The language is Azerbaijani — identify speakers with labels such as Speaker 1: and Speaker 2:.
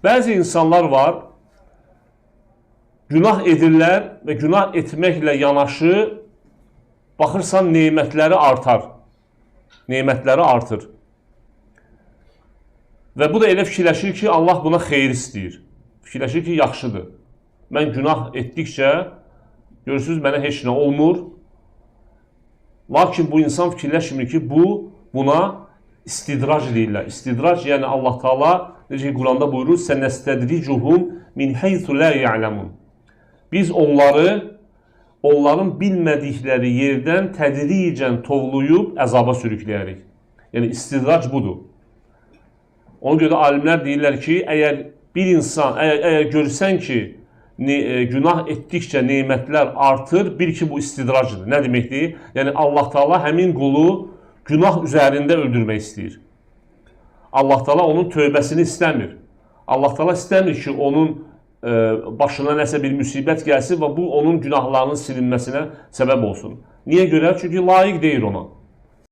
Speaker 1: Bəzi insanlar var, günah edirlər və günah etməklə yanaşı baxırsan nemətləri artar. Nemətləri artır. Və bu da elə fikirləşir ki, Allah buna xeyir istəyir. Fikirləşir ki, yaxşıdır. Mən günah etdikcə, görürsünüz, mənə heç nə olmur. Lakin bu insan fikirləşmir ki, buna istidrac deyirlər. İstidrac, yəni Allah Taala necə ki, Quranda buyurur, "Sənəstədricuhum min haythu la ya'lamun." Biz onların bilmədikləri yerdən tədricən tovlayıb əzaba sürükləyərik. Yəni istidrac budur. Ona görə alimlər deyirlər ki, əgər bir insan, əgər görsən ki, günah etdikcə nemətlər artır, bil ki, bu istidracdır. Nə deməkdir? Yəni Allah Taala həmin qulu günah üzərində öldürmək istəyir. Allah Taala onun tövbəsini istəmir. Allah Taala istəmir ki, onun başına nəsə bir müsibət gəlsin və bu onun günahlarının silinməsinə səbəb olsun. Niyə görə? Çünki layiq deyir ona.